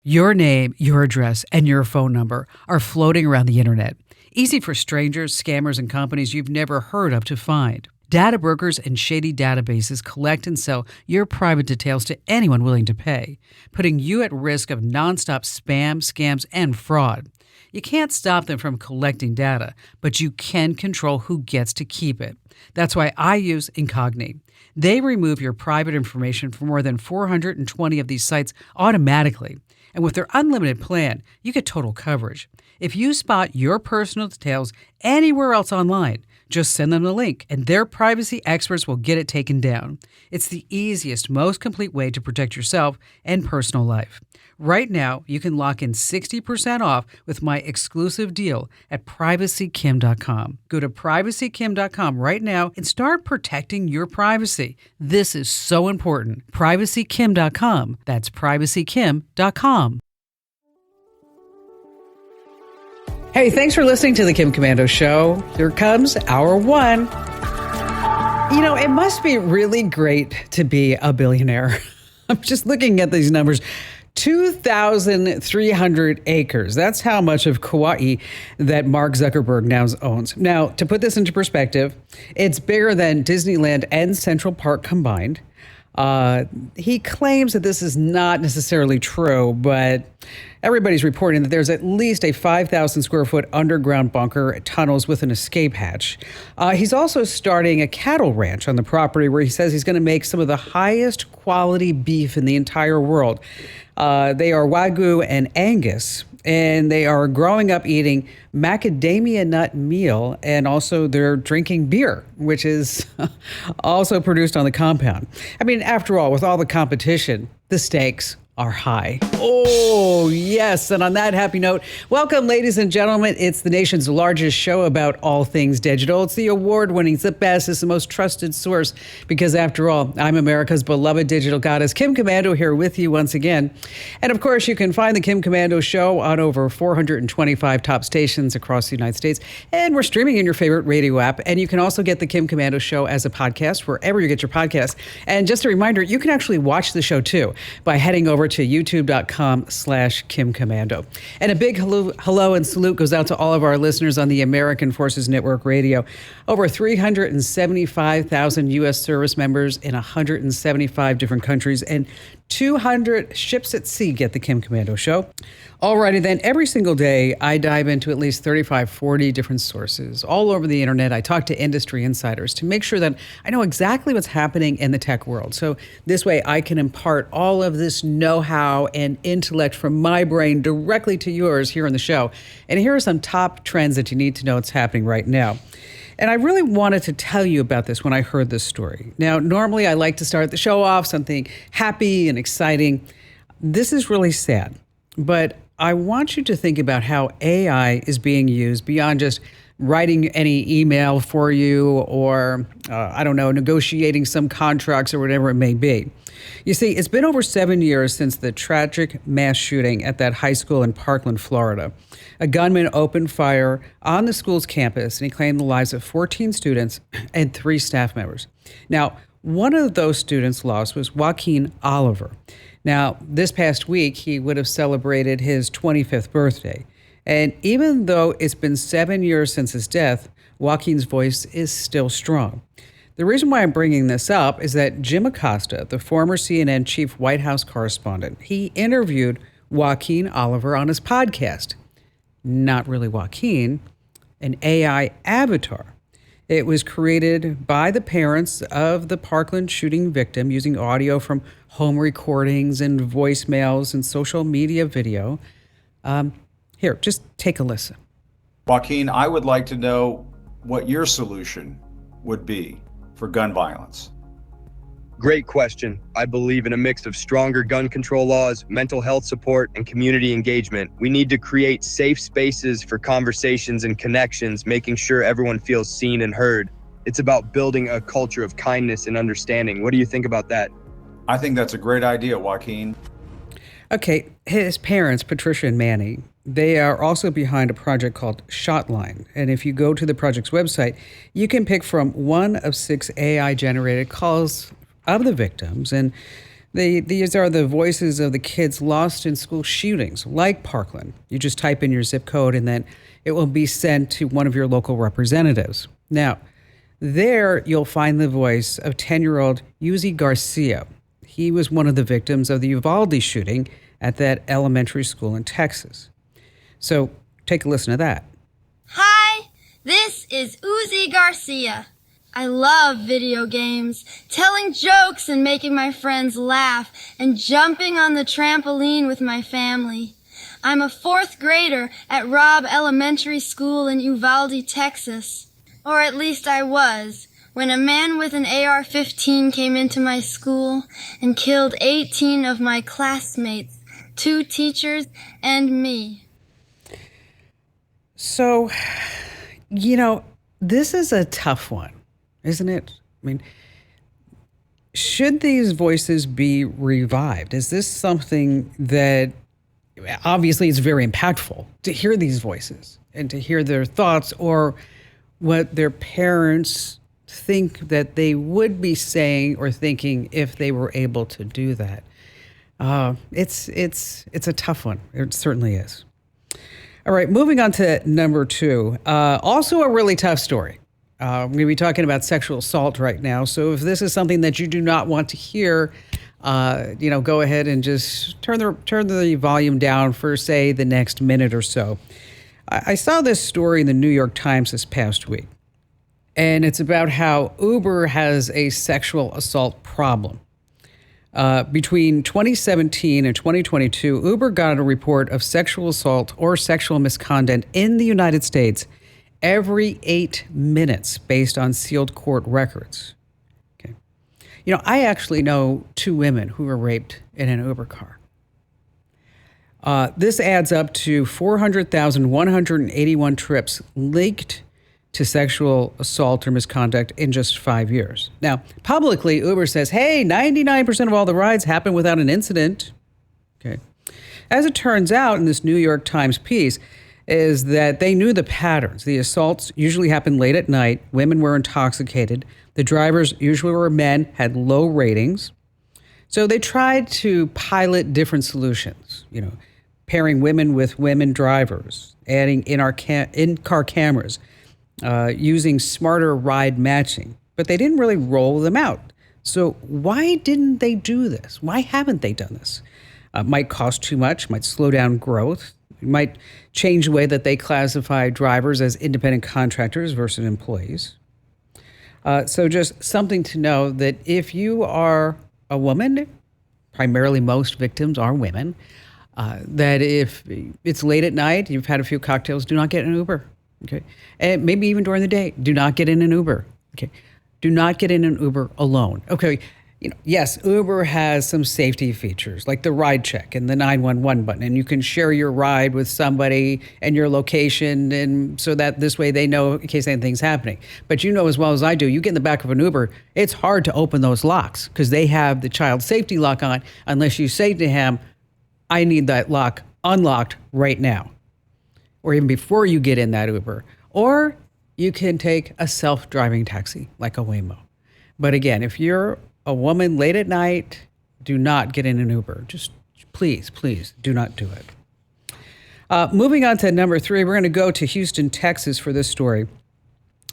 Your name, your address, and your phone number are floating around the internet. Easy for strangers, scammers, and companies you've never heard of to find. Data brokers and shady databases collect and sell your private details to anyone willing to pay, putting you at risk of nonstop spam, scams, and fraud. You can't stop them from collecting data, but you can control who gets to keep it. That's why I use Incogni. They remove your private information from more than 420 of these sites automatically. And with their unlimited plan, you get total coverage. If you spot your personal details anywhere else online, just send them the link, and their privacy experts will get it taken down. It's the easiest, most complete way to protect yourself and personal life. Right now, you can lock in 60% off with my exclusive deal at privacykim.com. Go to privacykim.com right now and start protecting your privacy. This is so important. Privacykim.com. That's privacykim.com. Hey, thanks for listening to the Kim Komando Show. Here comes hour one. You know, it must be really great to be a billionaire. I'm just looking at these numbers. 2,300 acres. That's how much of Kauai that Mark Zuckerberg now owns. Now, to put this into perspective, it's bigger than Disneyland and Central Park combined. He claims that this is not necessarily true, but everybody's reporting that there's at least a 5,000 square foot underground bunker, tunnels with an escape hatch. He's also starting a cattle ranch on the property where he says he's going to make some of the highest quality beef in the entire world. They are Wagyu and Angus, and they are growing up eating macadamia nut meal, and also they're drinking beer, which is also produced on the compound. I mean, after all, with all the competition, the stakes are high. Oh, yes. And on that happy note, welcome, ladies and gentlemen. It's the nation's largest show about all things digital. It's the award-winning, it's the best, it's the most trusted source, because after all, I'm America's beloved digital goddess, Kim Komando, here with you once again. And of course, you can find the Kim Komando Show on over 425 top stations across the United States. And we're streaming in your favorite radio app. And you can also get the Kim Komando Show as a podcast wherever you get your podcasts. And just a reminder, you can actually watch the show too by heading over to youtube.com/Kim Komando. And a big hello and salute goes out to all of our listeners on the American Forces Network Radio. Over 375,000 U.S. service members in 175 different countries, and 200 ships at sea get the Kim Komando Show. Alrighty then, every single day I dive into at least 35, 40 different sources all over the internet. I talk to industry insiders to make sure that I know exactly what's happening in the tech world. So this way I can impart all of this know-how and intellect from my brain directly to yours here on the show. And here are some top trends that you need to know what's happening right now. And I really wanted to tell you about this when I heard this story. Now, normally I like to start the show off something happy and exciting. This is really sad, but I want you to think about how AI is being used beyond just writing any email for you or, negotiating some contracts or whatever it may be. You see, it's been over 7 years since the tragic mass shooting at that high school in Parkland, Florida. A gunman opened fire on the school's campus, and he claimed the lives of 14 students and 3 staff members. Now, one of those students lost was Joaquin Oliver. Now, this past week, he would have celebrated his 25th birthday. And even though it's been 7 years since his death, Joaquin's voice is still strong. The reason why I'm bringing this up is that Jim Acosta, the former CNN chief White House correspondent, he interviewed Joaquin Oliver on his podcast. Not really Joaquin, an AI avatar. It was created by the parents of the Parkland shooting victim using audio from home recordings and voicemails and social media video. Here, just take a listen. Joaquin, I would like to know what your solution would be for gun violence. Great question. I believe in a mix of stronger gun control laws, mental health support, and community engagement. We need to create safe spaces for conversations and connections, making sure everyone feels seen and heard. It's about building a culture of kindness and understanding. What do you think about that? I think that's a great idea, Joaquin. Okay, his parents, Patricia and Manny, they are also behind a project called Shotline. And if you go to the project's website, you can pick from one of 6 AI-generated calls of the victims. And These are the voices of the kids lost in school shootings, like Parkland. You just type in your zip code and then it will be sent to one of your local representatives. Now, there you'll find the voice of 10-year-old Uzi Garcia. He was one of the victims of the Uvalde shooting at that elementary school in Texas. So take a listen to that. Hi, this is Uzi Garcia. I love video games, telling jokes and making my friends laugh, and jumping on the trampoline with my family. I'm a 4th grader at Robb Elementary School in Uvalde, Texas. Or at least I was, when a man with an AR-15 came into my school and killed 18 of my classmates, 2 teachers, and me. So, this is a tough one, isn't it? I mean, should these voices be revived? Is this something that, obviously it's very impactful to hear these voices and to hear their thoughts or what their parents think that they would be saying or thinking if they were able to do that. It's a tough one. It certainly is. All right, moving on to number 2. Also a really tough story. I'm going to be talking about sexual assault right now. So if this is something that you do not want to hear, go ahead and just turn the volume down for, say, the next minute or so. I saw this story in the New York Times this past week, and it's about how Uber has a sexual assault problem. Between 2017 and 2022, Uber got a report of sexual assault or sexual misconduct in the United States every 8 minutes based on sealed court records. Okay. I actually know 2 women who were raped in an Uber car. This adds up to 400,181 trips linked to sexual assault or misconduct in just 5 years. Now, publicly, Uber says, hey, 99% of all the rides happen without an incident. Okay. As it turns out in this New York Times piece, is that they knew the patterns. The assaults usually happen late at night. Women were intoxicated. The drivers usually were men, had low ratings. So they tried to pilot different solutions, pairing women with women drivers, adding in-car cameras, using smarter ride matching. But they didn't really roll them out. So why didn't they do this? Why haven't they done this? Might cost too much, might slow down growth. It might change the way that they classify drivers as independent contractors versus employees. So just something to know that if you are a woman, primarily most victims are women, that if it's late at night, you've had a few cocktails, do not get an Uber. Okay. And maybe even during the day, do not get in an Uber. Okay. Do not get in an Uber alone. Okay. Yes, Uber has some safety features like the ride check and the 911 button, and you can share your ride with somebody and your location, and so that this way they know in case anything's happening. But as well as I do, you get in the back of an Uber, it's hard to open those locks because they have the child safety lock on unless you say to him, I need that lock unlocked right now, or even before you get in that Uber. Or you can take a self-driving taxi like a Waymo. But again, if you're a woman late at night, do not get in an Uber. Just please do not do it. Moving on to number 3, we're going to go to Houston, Texas for this story.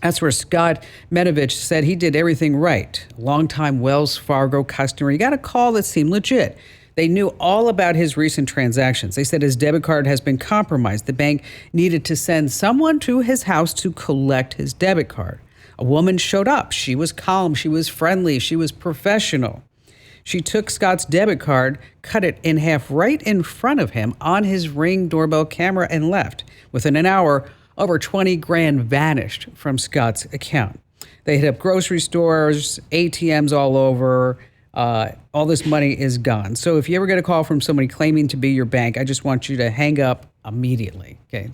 That's where Scott Menovich said he did everything right. A longtime Wells Fargo customer. He got a call that seemed legit. They knew all about his recent transactions. They said his debit card has been compromised. The bank needed to send someone to his house to collect his debit card. A woman showed up. She was calm. She was friendly. She was professional. She took Scott's debit card, cut it in half right in front of him on his Ring doorbell camera, and left. Within an hour, over $20,000 vanished from Scott's account. They hit up grocery stores, ATMs all over. All this money is gone. So if you ever get a call from somebody claiming to be your bank, I just want you to hang up immediately. Okay,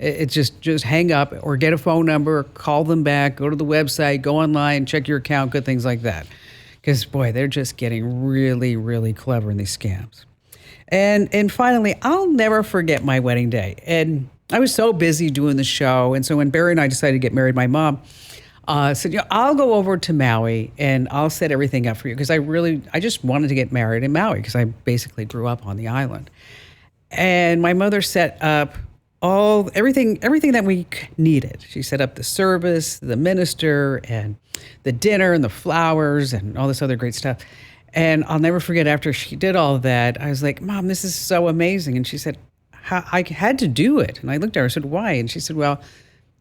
it's just hang up or get a phone number, call them back, go to the website, go online, check your account, good things like that. Because boy, they're just getting really, really clever in these scams. And finally, I'll never forget my wedding day. And I was so busy doing the show. And so when Barry and I decided to get married, my mom Said, I'll go over to Maui and I'll set everything up for you because I just wanted to get married in Maui because I basically grew up on the island. And my mother set up everything that we needed. She set up the service, the minister, and the dinner, and the flowers, and all this other great stuff. And I'll never forget, after she did all of that, I was like, Mom, this is so amazing. And she said, I had to do it. And I looked at her and said, why? And she said, well,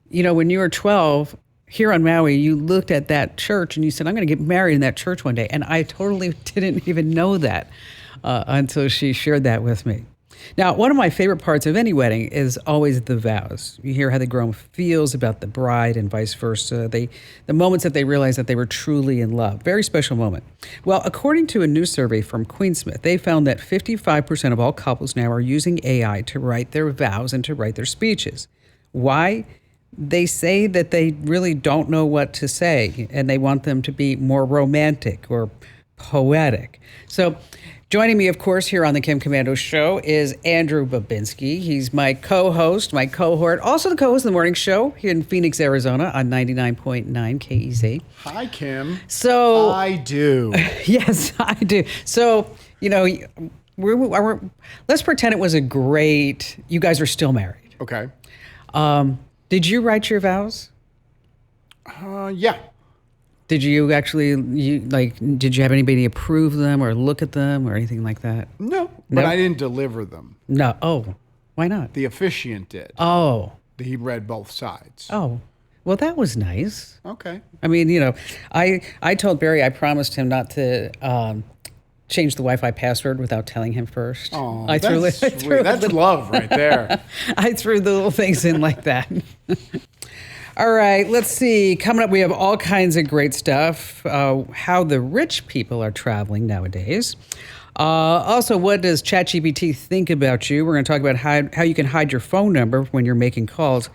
when you were 12 here on Maui, you looked at that church and you said, I'm going to get married in that church one day. And I totally didn't even know that until she shared that with me. Now, one of my favorite parts of any wedding is always the vows. You hear how the groom feels about the bride and vice versa. The moments that they realize that they were truly in love. Very special moment. Well, according to a new survey from Queensmith, they found that 55% of all couples now are using AI to write their vows and to write their speeches. Why? They say that they really don't know what to say, and they want them to be more romantic or poetic. So joining me, of course, here on the Kim Komando Show is Andrew Babinski. He's my co-host, my cohort, also the co-host of the morning show here in Phoenix, Arizona on 99.9 KEZ. Hi, Kim. So I do. Yes, I do. So, let's pretend it was you guys are still married. Okay. Did you write your vows? Yeah. Did you actually, did you have anybody approve them or look at them or anything like that? No, but I didn't deliver them. No. Oh, why not? The officiant did. Oh. He read both sides. Oh. Well, that was nice. Okay. I mean, I told Barry I promised him not to change the Wi-Fi password without telling him first. Oh, I that's sweet. That's love right there. I threw the little things in like that. All right, let's see. Coming up, we have all kinds of great stuff. How the rich people are traveling nowadays. Also, what does ChatGPT think about you? We're going to talk about how you can hide your phone number when you're making calls.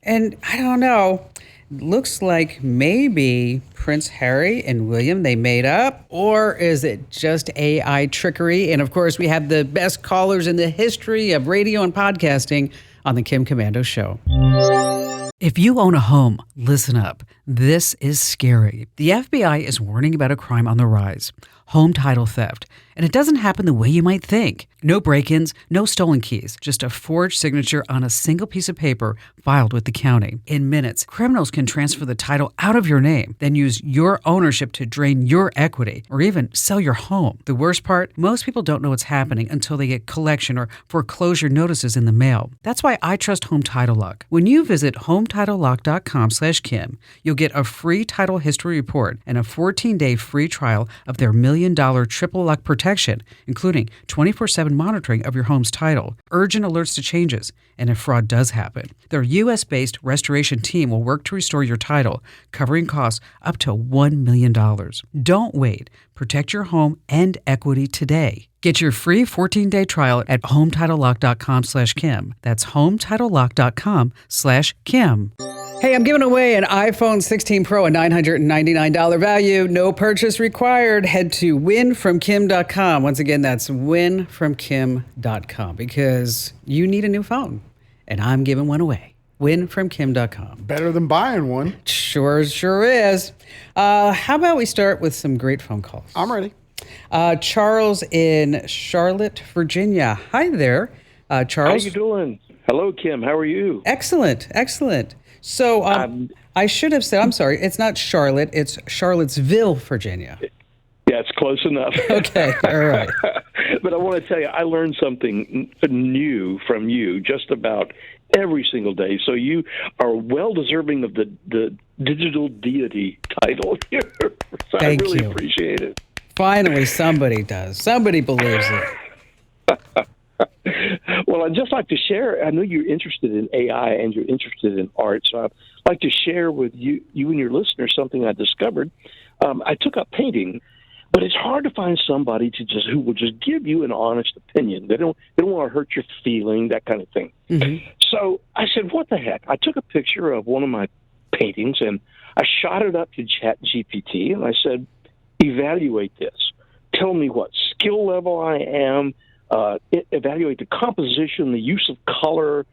And I don't know, looks like maybe Prince Harry and William, they made up, or is it just AI trickery? And of course, we have the best callers in the history of radio and podcasting on the Kim Komando Show. If you own a home, listen up. This is scary. The FBI is warning about a crime on the rise, home title theft. And it doesn't happen the way you might think. No break-ins, no stolen keys, just a forged signature on a single piece of paper filed with the county. In minutes, criminals can transfer the title out of your name, then use your ownership to drain your equity or even sell your home. The worst part, most people don't know what's happening until they get collection or foreclosure notices in the mail. That's why I trust Home Title Lock. When you visit HometitleLock.com/Kim, you'll get a free title history report and a 14-day free trial of their $1 million triple lock protection, including 24/7 monitoring of your home's title, urgent alerts to changes, and if fraud does happen. Their U.S.-based restoration team will work to restore your title, covering costs up to $1 million. Don't wait. Protect your home and equity today. Get your free 14-day trial at HometitleLock.com/Kim. That's HometitleLock.com/Kim. Hey, I'm giving away an iPhone 16 Pro, a $999 value. No purchase required. Head to winfromkim.com. Once again, that's winfromkim.com because you need a new phone, and I'm giving one away. winfromkim.com. Better than buying one. Sure is. How about we start with some great phone calls? I'm ready. Charles in Charlotte, Virginia. Hi there, Charles. How you doing? Hello, Kim. How are you? Excellent. So I should have said, I'm sorry, it's not Charlotte, it's Charlottesville, Virginia. Yeah, it's close enough. Okay, all right. But I want to tell you, I learned something new from you just about every single day. So you are well deserving of the digital deity title here. So Thank I really you. appreciate it. Finally, somebody does. Somebody believes it. Well, I'd just like to share. I know you're interested in AI and you're interested in art, so I'd like to share with you and your listeners something I discovered. I took up painting, but it's hard to find somebody who will just give you an honest opinion. They don't want to hurt your feeling, that kind of thing. Mm-hmm. So I said, what the heck? I took a picture of one of my paintings and I shot it up to ChatGPT and I said, evaluate this. Tell me what skill level I am. Evaluate the composition, the use of color,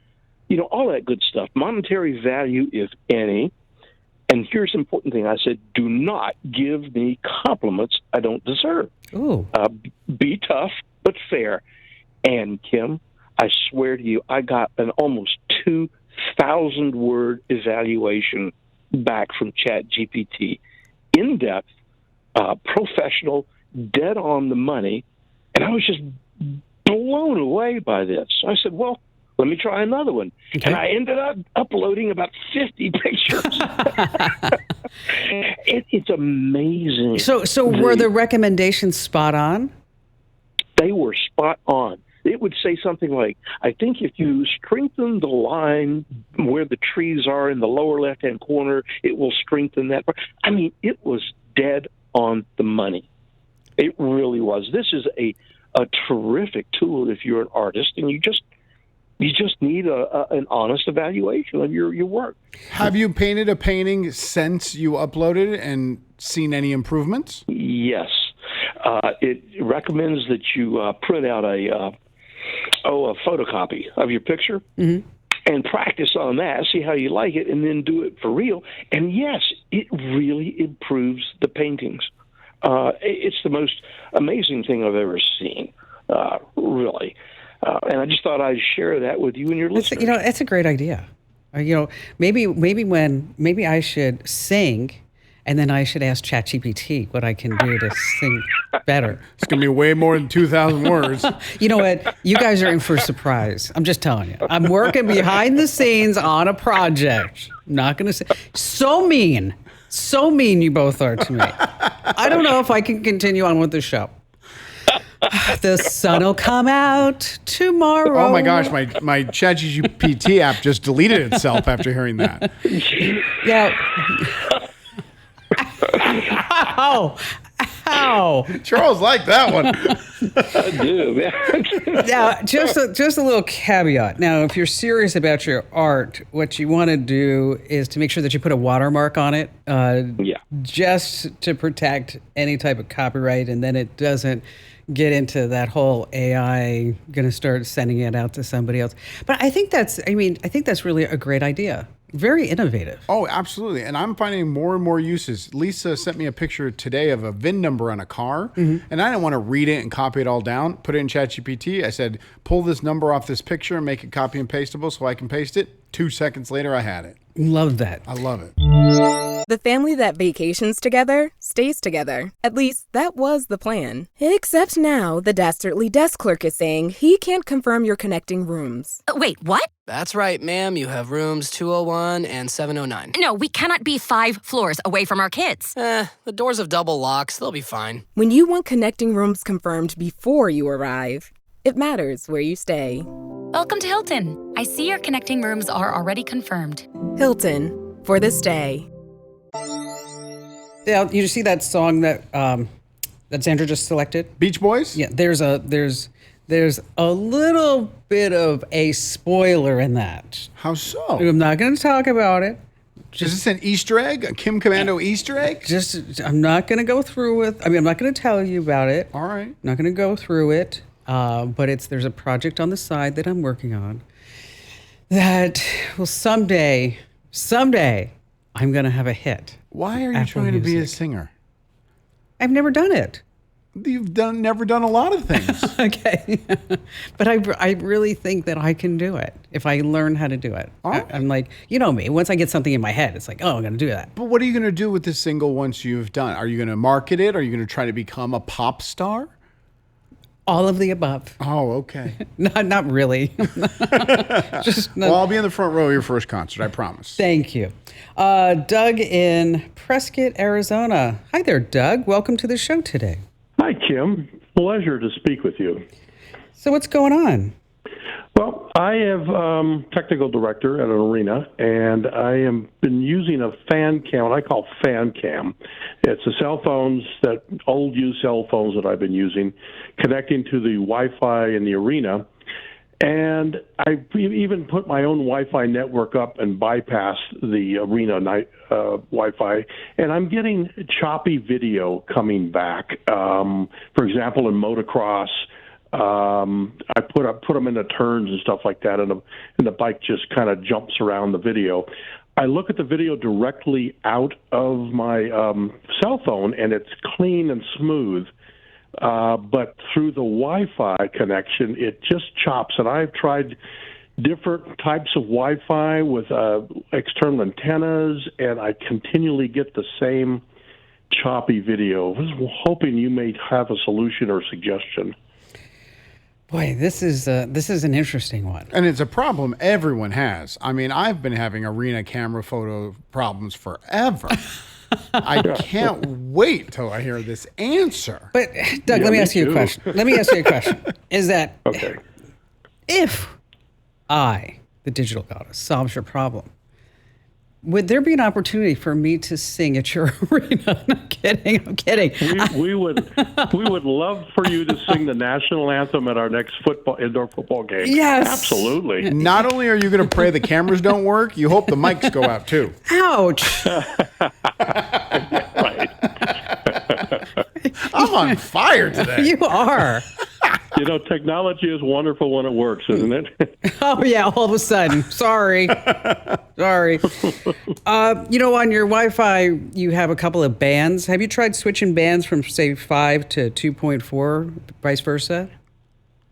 all that good stuff. Monetary value, if any. And here's the important thing. I said, do not give me compliments I don't deserve. Ooh. Be tough, but fair. And Kim, I swear to you, I got an almost 2,000-word evaluation back from ChatGPT. In-depth, professional, dead on the money. And I was just blown away by this. I said, well, let me try another one. Okay. And I ended up uploading about 50 pictures. It's amazing. So were the recommendations spot on? They were spot on. It would say something like, I think if you strengthen the line where the trees are in the lower left-hand corner, it will strengthen that part. I mean, it was dead on the money. It really was. This is a terrific tool if you're an artist, and you just need an honest evaluation of your work. Have you painted a painting since you uploaded it and seen any improvements? Yes. It recommends that you print out a photocopy of your picture and practice on that, see how you like it, and then do it for real. And yes, it really improves the paintings. It's the most amazing thing I've ever seen, really. And I just thought I'd share that with you and your listeners. That's a great idea. Maybe I should sing, and then I should ask ChatGPT what I can do to sing better. It's going to be way more than 2,000 words. You know what? You guys are in for a surprise. I'm just telling you. I'm working behind the scenes on a project. I'm not going to say. So mean you both are to me. I don't know if I can continue on with the show. The sun will come out tomorrow. Oh my gosh, my ChatGPT app just deleted itself after hearing that. Yeah. Ow. Charles liked that one. I do, man. Now, just a little caveat. Now, if you're serious about your art, what you want to do is to make sure that you put a watermark on it, just to protect any type of copyright, and then it doesn't get into that whole AI going to start sending it out to somebody else. But I think that's really a great idea. Very innovative. Oh, absolutely. And I'm finding more and more uses. Lisa sent me a picture today of a VIN number on a car, and I didn't want to read it and copy it all down, put it in ChatGPT. I said, pull this number off this picture and make it copy and pastable so I can paste it. 2 seconds later, I had it. Love that. I love it. The family that vacations together stays together. At least that was the plan. Except now the dastardly desk clerk is saying he can't confirm your connecting rooms. Wait, what? That's right, ma'am. You have rooms 201 and 709. No, we cannot be 5 floors away from our kids. The doors have double locks. They'll be fine. When you want connecting rooms confirmed before you arrive, it matters where you stay. Welcome to Hilton. I see your connecting rooms are already confirmed. Hilton, for this day. Yeah, you see that song that Sandra just selected? Beach Boys? Yeah, there's a little bit of a spoiler in that. How so? I'm not going to talk about it. Is this an Easter egg? A Kim Commando Easter egg? I'm not going to go through with. I'm not going to tell you about it. All right. I'm not going to go through it. But there's a project on the side that I'm working on that will someday I'm going to have a hit. Why are you Apple trying to be a Music. singer? I've never done it. You've never done a lot of things. Okay. But I really think that I can do it if I learn how to do it. Oh. I'm like, you know me, once I get something in my head, it's like, oh, I'm going to do that. But what are you going to do with this single once you've done? Are you going to market it? Are you going to try to become a pop star? All of the above. Oh, okay. Not really. Well, I'll be in the front row of your first concert, I promise. Thank you. Doug in Prescott, Arizona. Hi there, Doug. Welcome to the show today. Hi, Kim. Pleasure to speak with you. So what's going on? Well, I am technical director at an arena, and I have been using a fan cam, what I call fan cam. It's the cell phones, that old used cell phones that I've been using, connecting to the Wi-Fi in the arena. And I even put my own Wi-Fi network up and bypassed the arena Wi-Fi, and I'm getting choppy video coming back. For example, in motocross, I put them into turns and stuff like that, and the bike just kind of jumps around the video. I look at the video directly out of my cell phone, and it's clean and smooth. But through the Wi-Fi connection, it just chops. And I've tried different types of Wi-Fi with external antennas, and I continually get the same choppy video. I was hoping you may have a solution or suggestion. Boy, this is an interesting one. And it's a problem everyone has. I mean, I've been having Arena camera photo problems forever. I can't wait till I hear this answer. But Doug, let me ask you a question. Is that okay? If I, the digital goddess, solves your problem, would there be an opportunity for me to sing at your arena? I'm kidding. We would love for you to sing the national anthem at our next indoor football game. Yes, absolutely. Not only are you going to pray the cameras don't work, you hope the mics go out too. Ouch! Right. I'm on fire today. You are. You know, technology is wonderful when it works, isn't it? Oh, yeah, all of a sudden. Sorry. On your Wi-Fi, you have a couple of bands. Have you tried switching bands from, say, 5 to 2.4, vice versa?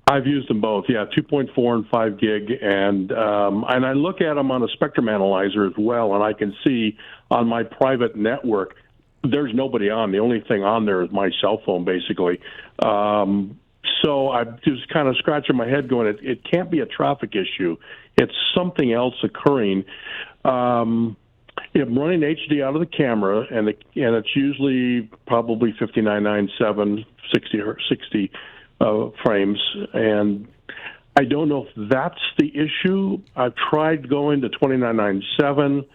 I've used them both, 2.4 and 5 gig, and I look at them on a spectrum analyzer as well, and I can see on my private network, there's nobody on. The only thing on there is my cell phone, basically. So I'm just kind of scratching my head going, it can't be a traffic issue. It's something else occurring. I'm running HD out of the camera, and it's usually probably 59.97, 60 frames. And I don't know if that's the issue. I've tried going to 29.97.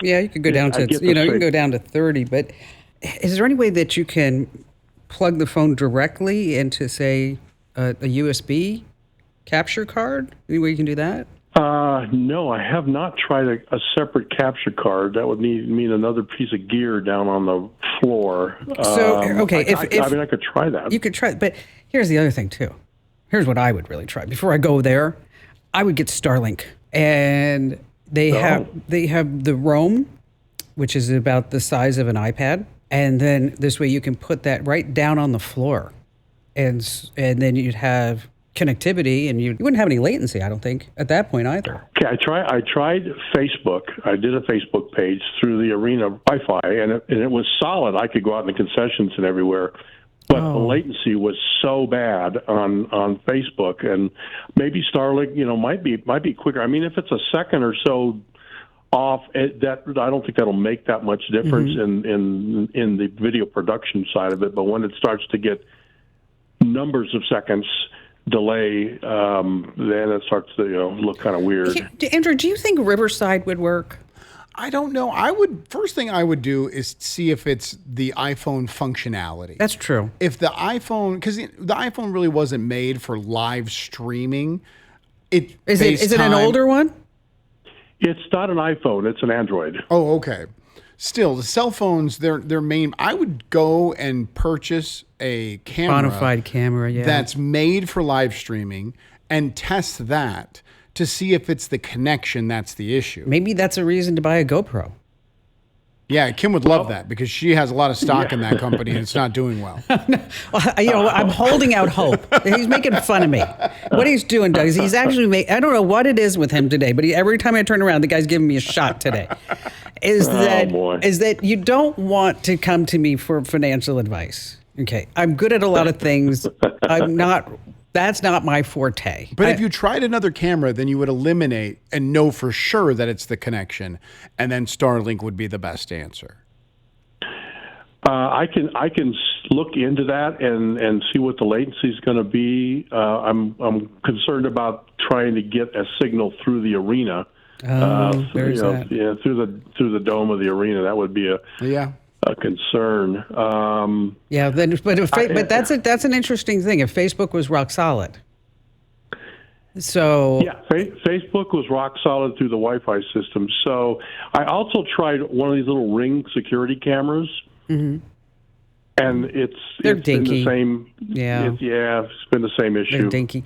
Yeah, you could go down to, you can go down to 30, but is there any way that you can plug the phone directly into, say, a USB capture card? Any way you can do that? No, I have not tried a separate capture card. That would mean another piece of gear down on the floor. So, okay. I could try that. You could try, but here's the other thing, too. Here's what I would really try. Before I go there, I would get Starlink. And they have the roam, which is about the size of an iPad. And then this way you can put that right down on the floor. And then you'd have connectivity, and you wouldn't have any latency, I don't think, at that point either. Okay, I tried Facebook. I did a Facebook page through the Arena Wi-Fi, and it was solid. I could go out in the concessions and everywhere. But the latency was so bad on Facebook, and maybe Starlink, might be quicker. I mean, if it's a second or so off, I don't think that'll make that much difference in the video production side of it. But when it starts to get numbers of seconds delay, then it starts to look kind of weird. Andrew, do you think Riverside would work? I don't know. First thing I would do is see if it's the iPhone functionality. That's true. If the iPhone, because the iPhone really wasn't made for live streaming. Is it an older one? It's not an iPhone. It's an Android. Oh, okay. Still, the cell phones, their main. I would go and purchase a camera, bona fide camera, that's made for live streaming, and test that to see if it's the connection that's the issue. Maybe that's a reason to buy a GoPro. Yeah, Kim would love that because she has a lot of stock in that company and it's not doing well. I'm holding out hope. He's making fun of me. What he's doing, Doug, is he's actually I don't know what it is with him today, but every time I turn around, the guy's giving me a shot today. Is that you don't want to come to me for financial advice. Okay, I'm good at a lot of things. That's not my forte. But if you tried another camera, then you would eliminate and know for sure that it's the connection, and then Starlink would be the best answer. I can look into that and see what the latency is going to be. I'm concerned about trying to get a signal through the arena. Through the dome of the arena. That would be a concern. But that's an interesting thing. If Facebook was rock solid, so Facebook was rock solid through the Wi-Fi system. So I also tried one of these little Ring security cameras, and it's dinky. been the same. It's been the same issue. They're dinky.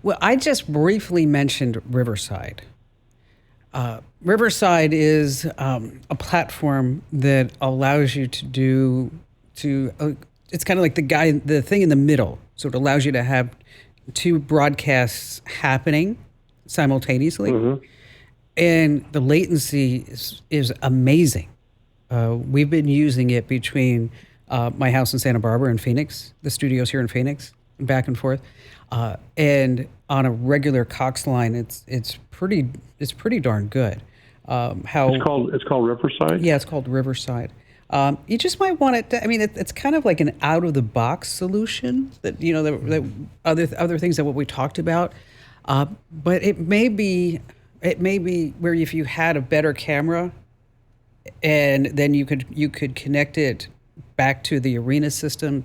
Well, I just briefly mentioned Riverside. Riverside is a platform that allows you it's kind of like the thing in the middle. So it allows you to have two broadcasts happening simultaneously. And the latency is amazing. We've been using it between my house in Santa Barbara and Phoenix, the studios here in Phoenix, back and forth. And on a regular Cox line, it's pretty darn good. It's called Riverside? Yeah, it's called Riverside. You just might want it. It's kind of like an out of the box solution that that other things that what we talked about. But it may be where if you had a better camera, and then you could connect it back to the arena system.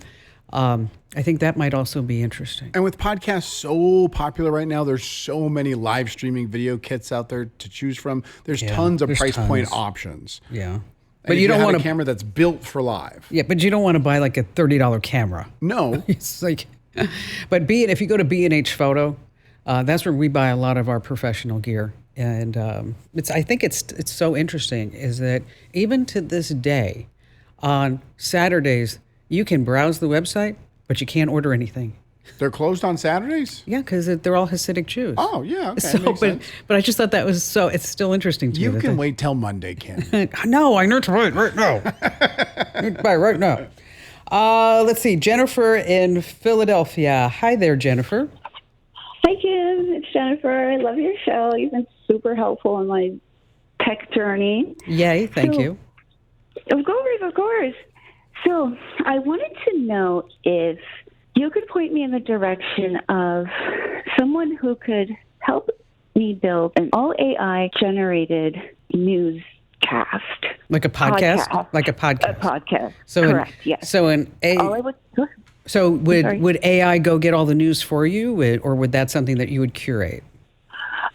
I think that might also be interesting. And with podcasts so popular right now, there's so many live streaming video kits out there to choose from. There's tons of price point options. Yeah. But you don't want a camera that's built for live. Yeah, but you don't want to buy like a $30 camera. No. It's like, but if you go to B&H Photo, that's where we buy a lot of our professional gear. And I think it's so interesting is that even to this day, on Saturdays, you can browse the website, but you can't order anything. They're closed on Saturdays? Yeah, because they're all Hasidic Jews. Oh, yeah, okay, So, makes sense. but I just thought that was it's still interesting to me. You can wait till Monday, Ken. No, I need to wait right now. I need to buy right now. Let's see, Jennifer in Philadelphia. Hi there, Jennifer. Hi, Kim. It's Jennifer. I love your show. You've been super helpful in my tech journey. Yay, thank you. Of course. So I wanted to know if you could point me in the direction of someone who could help me build an all AI generated newscast. Like a podcast? Like a podcast. A podcast. So correct, yes. So would AI go get all the news for you, or would that something that you would curate?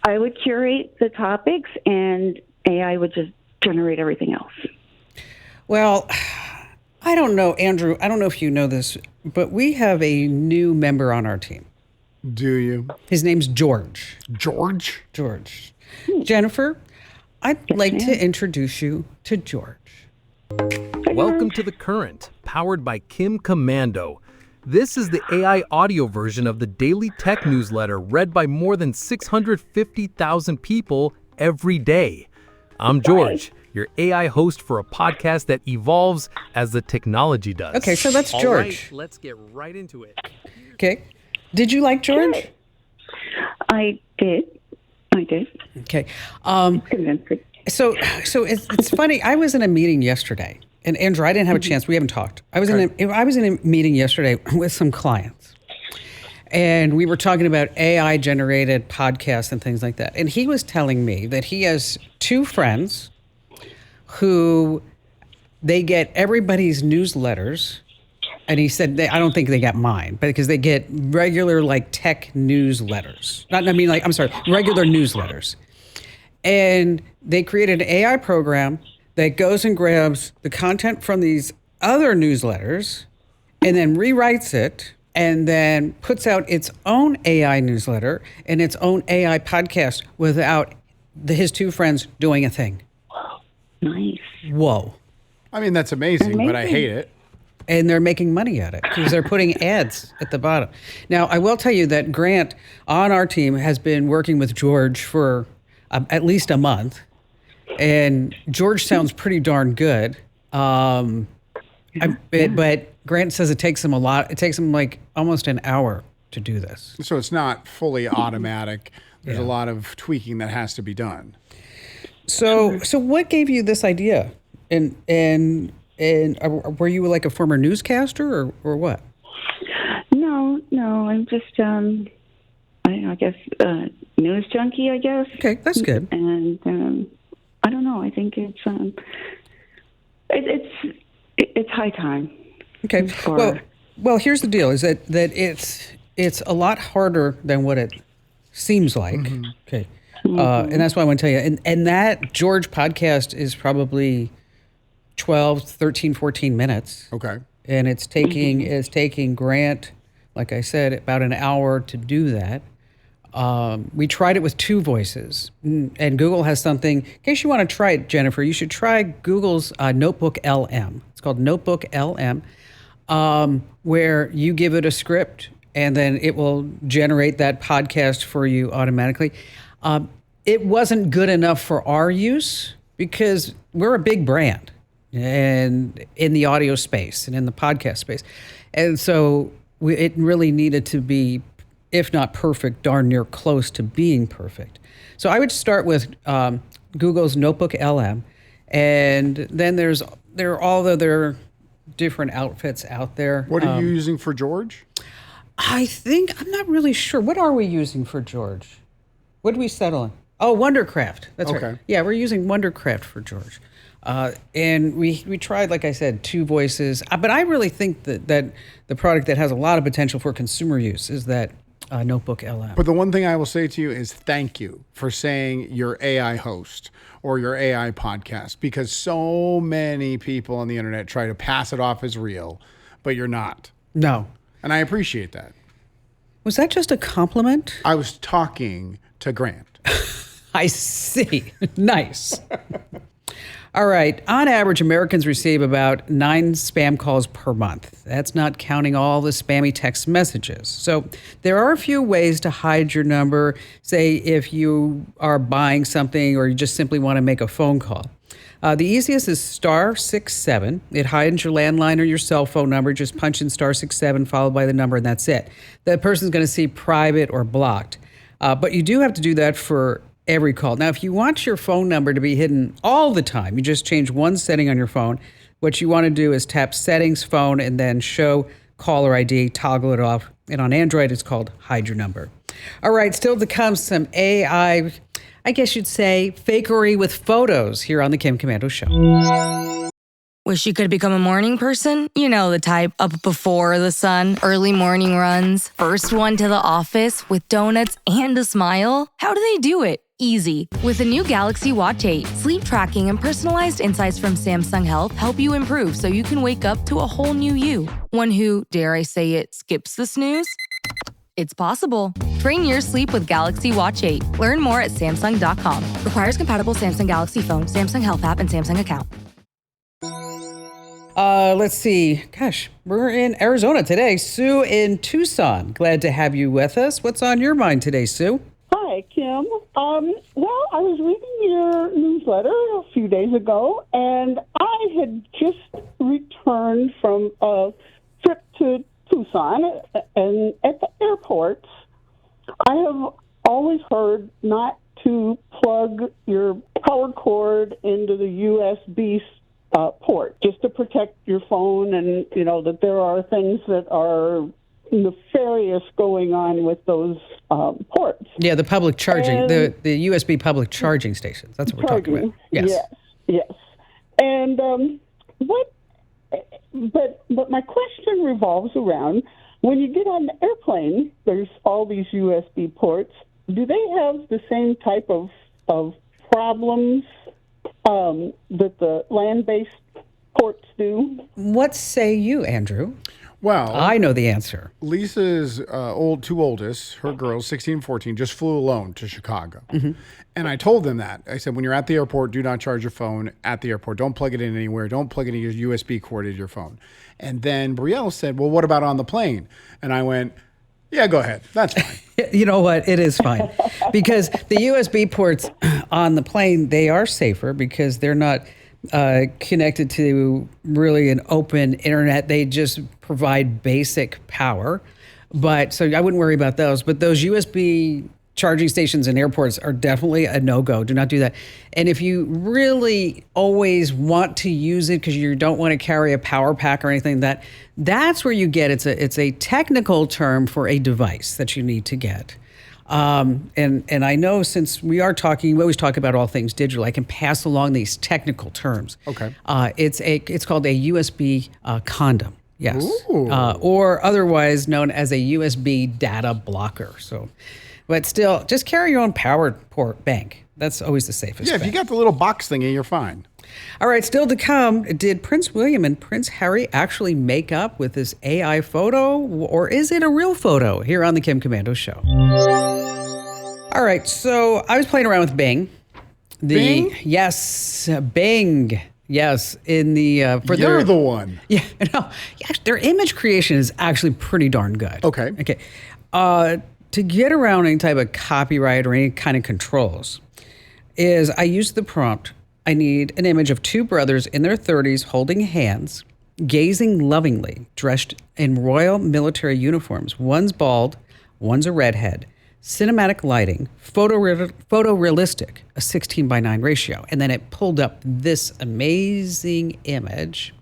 I would curate the topics and AI would just generate everything else. Well, I don't know, Andrew. I don't know if you know this, but we have a new member on our team. Do you? His name's George. George? George. Jennifer, I'd like to introduce you to George. Welcome to The Current, powered by Kim Commando. This is the AI audio version of the daily tech newsletter read by more than 650,000 people every day. I'm George, your AI host for a podcast that evolves as the technology does. Okay, so that's George. All right, let's get right into it. Okay. Did you like George? I did. Okay. So it's funny. I was in a meeting yesterday, and Andrew, I didn't have a chance. We haven't talked. I was in a meeting yesterday with some clients, and we were talking about AI generated podcasts and things like that. And he was telling me that he has two friends who they get everybody's newsletters. And he said, I don't think they got mine, because they get regular like tech newsletters. Regular newsletters. And they created an AI program that goes and grabs the content from these other newsletters and then rewrites it and then puts out its own AI newsletter and its own AI podcast without his two friends doing a thing. Nice. Whoa. I mean, that's amazing, but I hate it. And they're making money at it because they're putting ads at the bottom. Now, I will tell you that Grant on our team has been working with George for at least a month. And George sounds pretty darn good. But Grant says it takes him a lot. It takes him like almost an hour to do this. So it's not fully automatic. There's a lot of tweaking that has to be done. So what gave you this idea? And were you like a former newscaster or what? No, I'm just I guess news junkie, I guess. Okay, that's good. And I don't know. I think it's high time. Okay. Well, here's the deal: is that it's a lot harder than what it seems like. Mm-hmm. Okay. And that's why I want to tell you. And that George podcast is probably 12, 13, 14 minutes. Okay. And it's taking Grant, like I said, about an hour to do that. We tried it with 2 voices, and Google has something. In case you want to try it, Jennifer, you should try Google's Notebook LM. It's called Notebook LM, where you give it a script, and then it will generate that podcast for you automatically. It wasn't good enough for our use because we're a big brand and in the audio space and in the podcast space. And so it really needed to be, if not perfect, darn near close to being perfect. So I would start with Google's Notebook LM, and then there are all the other different outfits out there. What are you using for George? I'm not really sure. What are we using for George? What did we settle on? Oh, Wondercraft. That's Okay. right. Yeah, we're using Wondercraft for George. And we tried, like I said, 2 voices. But I really think that the product that has a lot of potential for consumer use is that Notebook LM. But the one thing I will say to you is thank you for saying your AI host or your AI podcast, because so many people on the internet try to pass it off as real, but you're not. No. And I appreciate that. Was that just a compliment? I was talking to Grant. I see. Nice. All right. On average, Americans receive about 9 spam calls per month. That's not counting all the spammy text messages. So there are a few ways to hide your number, say if you are buying something or you just simply want to make a phone call. The easiest is *67. It hides your landline or your cell phone number. Just punch in *67 followed by the number, and that's it. That person's going to see private or blocked. But you do have to do that for every call. Now, if you want your phone number to be hidden all the time, you just change one setting on your phone. What you want to do is tap Settings, Phone, and then Show Caller ID, toggle it off. And on Android, it's called Hide Your Number. All right, still to come, some AI, I guess you'd say, fakery with photos here on the Kim Komando Show. Wish you could become a morning person? You know the type, up before the sun, early morning runs, first one to the office with donuts and a smile. How do they do it? Easy. With the new Galaxy Watch 8, sleep tracking and personalized insights from Samsung Health help you improve so you can wake up to a whole new you. One who, dare I say it, skips the snooze? It's possible. Train your sleep with Galaxy Watch 8. Learn more at Samsung.com. Requires compatible Samsung Galaxy phone, Samsung Health app, and Samsung account. Let's see. Gosh, we're in Arizona today. Sue in Tucson. Glad to have you with us. What's on your mind today, Sue? Hi, Kim. Well, I was reading your newsletter a few days ago, and I had just returned from a trip to Tucson, and at the airport, I have always heard not to plug your power cord into the USB port, just to protect your phone, and you know that there are things that are nefarious going on with those ports. Yeah, the public charging, the USB public charging stations. That's what we're talking about. Yes. And but my question revolves around, when you get on the airplane, there's all these USB ports. Do they have the same type of problems that the land-based ports do? What say you, Andrew? Well, I know the answer. Lisa's two oldest, her girls, 16 and 14, just flew alone to Chicago. Mm-hmm. And I told them that. I said, when you're at the airport, do not charge your phone at the airport. Don't plug it in anywhere. Don't plug it in your USB cord into your phone. And then Brielle said, well, what about on the plane? And I went, yeah, go ahead. That's fine. You know what? It is fine. Because the USB ports on the plane, they are safer because they're not connected to really an open internet. They just provide basic power. But so I wouldn't worry about those. But those USB charging stations in airports are definitely a no-go. Do not do that. And if you really always want to use it because you don't want to carry a power pack or anything, that's where you get it's a technical term for a device that you need to get. And I know since we always talk about all things digital, I can pass along these technical terms. Okay. It's called a USB condom. Yes. Or otherwise known as a USB data blocker. So, but still, just carry your own power port bank. That's always the safest. Yeah, if you got the little box thingy, you're fine. All right, still to come, did Prince William and Prince Harry actually make up with this AI photo, or is it a real photo? Here on the Kim Komando Show. right, so I was playing around with Bing. Bing? Yes, Bing. Yes, in the for You're their, the one. Yeah, no, their image creation is actually pretty darn good. Okay. To get around any type of copyright or any kind of controls, is I use the prompt. I need an image of two brothers in their 30s holding hands, gazing lovingly, dressed in royal military uniforms. One's bald, one's a redhead. Cinematic lighting, photorealistic, a 16:9 ratio. And then it pulled up this amazing image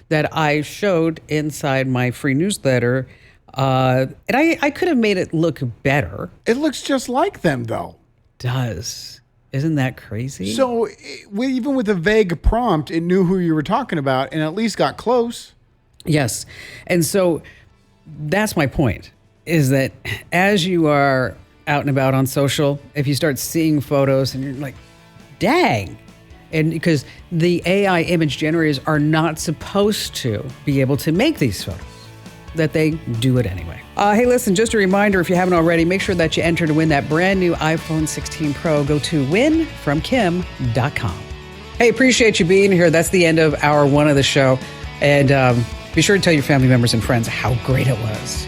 that I showed inside my free newsletter. And I could have made it look better. It looks just like them, though. Does. Isn't that crazy? So even with a vague prompt, it knew who you were talking about and at least got close. Yes. And so that's my point, is that as you are out and about on social, if you start seeing photos and you're like, dang. And because the AI image generators are not supposed to be able to make these photos, that they do it anyway. Hey, listen, just a reminder, if you haven't already, make sure that you enter to win that brand new iPhone 16 Pro. Go to winfromkim.com. Hey, appreciate you being here. That's the end of hour one of the show. And be sure to tell your family members and friends how great it was.